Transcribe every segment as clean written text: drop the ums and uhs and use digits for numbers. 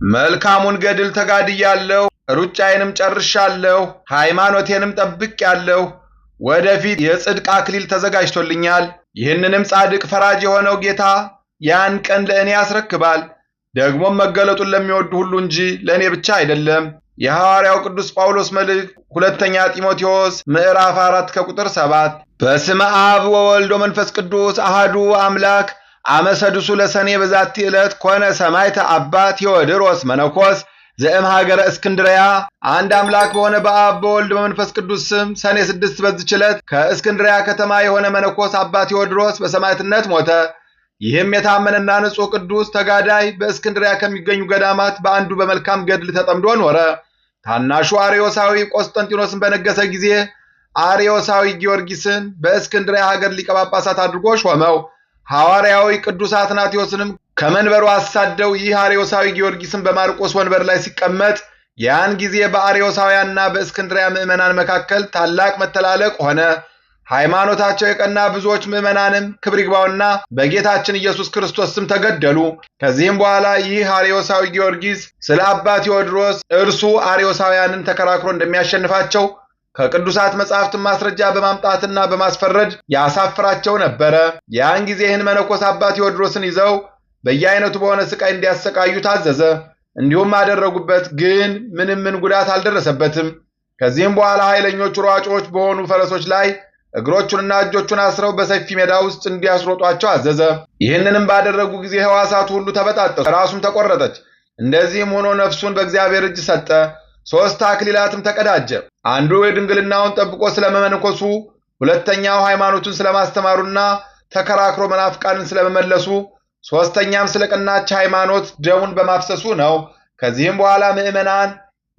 መልካሙን ገድል ተጋድያለሁ፣ ሩጫዬንም ጨርሻለሁ፣ ሃይማኖቴንም ጠብቄአለሁ። ወደፊት የጽድቅ አክሊል ተዘጋጅቶልኛል። ይህንንም ጻድቅ ፈራጅ የሆነው ጌታ ያን ቀን ለእኔ ያስረክባል። ደግሞም መገለጡን ለሚወዱ ሁሉ እንጂ ለእኔ ብቻ አይደለም። የሐዋርያው ቅዱስ ጳውሎስ መልእክት ሁለተኛ ጢሞቴዎስ ምዕራፍ 4 ከቁጥር 7። በስመ አብ ወወልድ ወመንፈስ ቅዱስ አሐዱ አምላክ አመሰድሱ ለሰኔ በዛቲ ዕለት ኮነ ሰማዕተ አባ ቴዎድሮስ መነኮስ ዘእም ሀገረ እስክንድርያ። አንድ አምላክ በሆነ በአብ በወልድ በመንፈስ ቅዱስ ስም ሰኔ 6 በዚች ዕለት ከእስክንድርያ ከተማ የሆነ መነኮስ አባ ቴዎድሮስ በሰማዕትነት ሞተ። ይህም የታመነና ንጹሕ ቅዱስ ተጋዳይ በእስክንድርያ ከሚገኙ ገዳማት በአንዱ በመልካም ገድል ተጠምዶ ኖረ። ታናሹ አርዮሳዊ ቆስጠንጢኖስን በነገሰ ጊዜ አርዮሳዊ ጊዮርጊስን በእስክንድርያ ሀገር ሊቀ ጳጳሳት አድርጎ ሾመው። ሐዋርያዊ ቅዱስ አትናቴዎስንም ከመንበሩ አሳደው ይህ አርዮሳዊ ጊዮርጊስን በማርቆስ ወንበር ላይ ሲቀመጥ ያን ጊዜ በአርዮሳውያንና በእስክንድርያ ምዕመናን መካከል ታላቅ መተላለቅ ሆነ። ሃይማኖታቸው የቀና ብዙዎች ምዕመናንም ክብር ይግባውና በጌታችን ኢየሱስ ክርስቶስ ስም ተገደሉ። ከዚህም በኋላ ይህ አርዮሳዊ ጊዮርጊስ ስለ አባ ቴዎድሮስ እርሱ አርዮሳውያንን ተከራክሮ እንደሚያሸንፋቸው ከቅዱሳት መጻሕፍት ማስረጃ በማምጣትና በማስፈረድ ያሳፍራቸው ነበረ። ያን ጊዜ ይህን መነኮስ አባ ቴዎድሮስን ይዘው በየአይነቱ በሆነ ስቃይ እንዲያሰቃዩ ታዘዘ። እንዲሁም አደረጉበት፣ ግን ምንም ጉዳት አልደረሰበትም። ከዚህም በኋላ ኃይለኞች ሯጮች በሆኑ ፈረሶች ላይ እግሮቹንና እጆቹን አስረው በሰፊ ሜዳ ውስጥ እንዲያስሮጧቸው አዘዘ። ይህንንም ባደረጉ ጊዜ ሕዋሳቱ ሁሉ ተበጣጠሱ፣ ራሱም ተቆረጠች። እንደዚህም ሆኖ ነፍሱን በእግዚአብሔር እጅ ሰጠ። 3 አክሊላትም ተቀዳጀ። አንዱ የድንግልናውን ጠብቆ ስለመመንኮሱ፣ ሁለተኛው ሃይማኖቱን ስለማስተማሩና ተከራክሮ መናፍቃንን ስለመመለሱ፣ ሶስተኛም ስለቀናች ሃይማኖት ደሙን በማፍሰሱ ነው። ከዚህም በኋላ ምዕመናን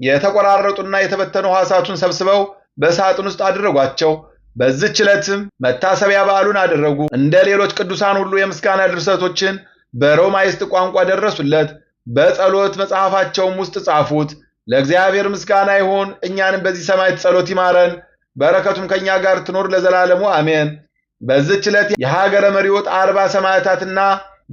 የተቆራረጡና የተበተኑ ሕዋሳቱን ሰብስበው በሳጥን ውስጥ አደረጓቸው። በዚህች ዕለትም መታሰቢያ በዓሉን አደረጉ። እንደ ሌሎች ቅዱሳን ሁሉ የምስጋና ድርሰቶችን በሮማይስጥ ቋንቋ ደረሱለት፣ በጸሎት መጽሐፋቸውም ውስጥ ጻፉት። ለእግዚአብሔር ምስጋና ይሁን፣ እኛንም በዚህ ሰማዕት ጸሎት ይማረን፣ በረከቱም ከእኛ ጋር ትኖር ለዘላለሙ አሜን። በዚህች ዕለት የሀገረ መሪዎጥ 40 ሰማዕታትና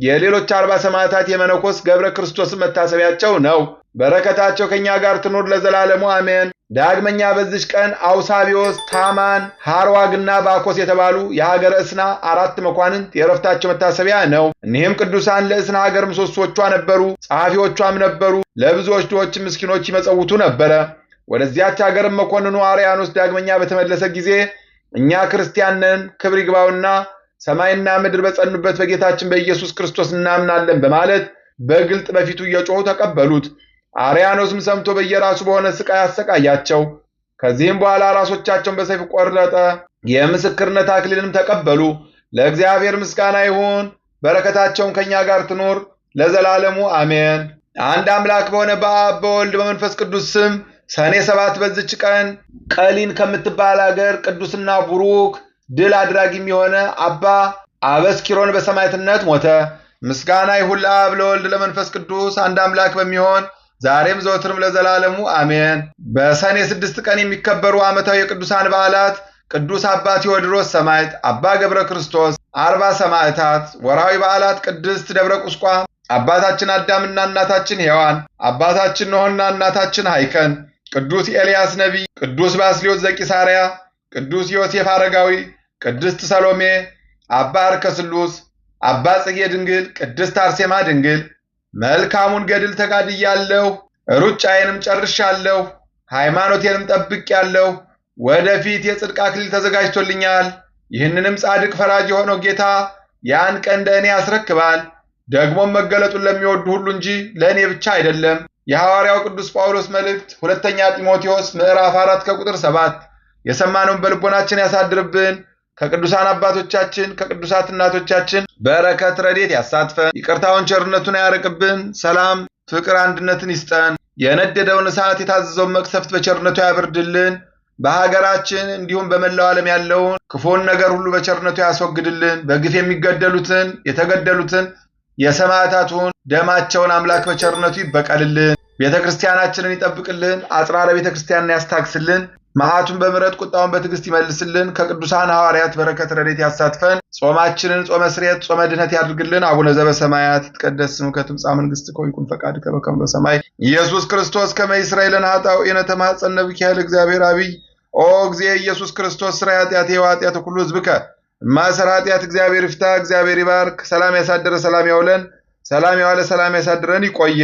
የሌሎች 40 ሰማዕታት የመነኮስ ገብረ ክርስቶስን መታሰቢያቸው ነው። በረከታቸው ከእኛ ጋር ትኖር ለዘላለሙ አሜን። ዳግመኛ በዚች ቀን አውሳቢዮስ፣ ታማን፣ ሃርዋግና ባኮስ የተባሉ የሀገረ እስና 4 መኳንንት የዕረፍታቸው መታሰቢያ ነው። እኒህም ቅዱሳን ለእስና ሀገር ምሰሶቿ ነበሩ፣ ጸሐፊዎቿም ነበሩ። ለብዙዎች ድሆች ምስኪኖች ይመጸውቱ ነበረ። ወደዚያች ሀገርም መኮንኑ አርያኖስ ዳግመኛ በተመለሰ ጊዜ እኛ ክርስቲያን ነን፣ ክብር ይግባውና ሰማይና ምድር በጸኑበት በጌታችን በኢየሱስ ክርስቶስ እናምናለን በማለት በግልጥ በፊቱ እየጮሁ ተቀበሉት። አርያኖስም ሰምቶ በየራሱ በሆነ ስቃይ አሰቃያቸው። ከዚህም በኋላ ራሶቻቸውን በሰይፍ ቆረጠ። የምስክርነት አክሊልንም ተቀበሉ። ለእግዚአብሔር ምስጋና ይሁን፣ በረከታቸውም ከእኛ ጋር ትኖር ለዘላለሙ አሜን። አንድ አምላክ በሆነ በአብ በወልድ በመንፈስ ቅዱስ ስም ሰኔ 7 በዚች ቀን ቀሊን ከምትባል አገር ቅዱስና ቡሩክ ድል አድራጊም የሆነ አባ አበስኪሮን በሰማዕትነት ሞተ። ምስጋና ይሁን ለአብ ለወልድ ለመንፈስ ቅዱስ አንድ አምላክ በሚሆን ዛሬም ዘወትርም ለዘላለሙ አሜን። በሰኔ 6 ቀን የሚከበሩ ዓመታዊ የቅዱሳን በዓላት ቅዱስ አባ ቴዎድሮስ ሰማዕት፣ አባ ገብረ ክርስቶስ፣ 40 ሰማዕታት። ወርሃዊ በዓላት ቅድስት ደብረ ቁስቋም፣ አባታችን አዳምና እናታችን ሔዋን፣ አባታችን ኖኅና እናታችን ሀይከን፣ ቅዱስ ኤልያስ ነቢይ፣ ቅዱስ ባስልዮስ ዘቂሳርያ፣ ቅዱስ ዮሴፍ አረጋዊ፣ ቅድስት ሰሎሜ፣ አባ አርከስሉስ፣ አባ ጽጌ ድንግል፣ ቅድስት አርሴማ ድንግል። መልካሙን ገድል ተጋድያለሁ፣ ሩጫዬንም ጨርሻለሁ፣ ሃይማኖቴንም ጠብቄአለሁ። ወደፊት የጽድቅ አክሊል ተዘጋጅቶልኛል። ይህንንም ጻድቅ ፈራጅ የሆነው ጌታ ያን ቀን ለእኔ ያስረክባል። ደግሞም መገለጡን ለሚወዱ ሁሉ እንጂ ለእኔ ብቻ አይደለም። የሐዋርያው ቅዱስ ጳውሎስ መልእክት ሁለተኛ ጢሞቴዎስ ምዕራፍ 4 ከቁጥር 7። የሰማነውን በልቦናችን ያሳድርብን። ከቅዱሳን አባቶቻችን ከቅዱሳት እናቶቻችን በረከት ረድኤት ያሳትፈን። ይቅርታውን ቸርነቱን ያርቅብን። ሰላም፣ ፍቅር፣ አንድነትን ይስጠን። የነደደውን እሳት የታዘዘውን መቅሰፍት በቸርነቱ ያብርድልን። በሀገራችን እንዲሁም በመላው ዓለም ያለውን ክፉን ነገር ሁሉ በቸርነቱ ያስወግድልን። በግፍ የሚገደሉትን የተገደሉትን የሰማዕታቱን ደማቸውን አምላክ በቸርነቱ ይበቀልልን። ቤተክርስቲያናችንን ይጠብቅልን። አጽራረ ቤተክርስቲያንን ያስታግስልን። መዓቱን በምሕረት ቁጣውን በትዕግስት ይመልስልን። ከቅዱሳን ሐዋርያት በረከት ረድኤት ያሳትፈን። ጾማችንን ጾመ ስርየት ጾመ ድኅነት ያድርግልን። አቡነ ዘበሰማያት ይትቀደስ ስምከ ትምጻእ መንግሥትከ ወይኩን ፈቃድከ በከመ በሰማይ ኢየሱስ ክርስቶስ ከመ ይስረይ ለነ ኃጣውኢነ ተማፀነ ብከ ኃይለ እግዚአብሔር አብይ ኦ እግዚእ ኢየሱስ ክርስቶስ ሥራይ ኃጢአቴ ወኃጢአተ ኩሉ ሕዝብከ እማሰረ ኃጢአት እግዚአብሔር ይፍታ። እግዚአብሔር ይባርክ። ሰላም ያሳደረ ሰላም ያውለን። ሰላም ያዋለ ሰላም ያሳድረን። ይቆየ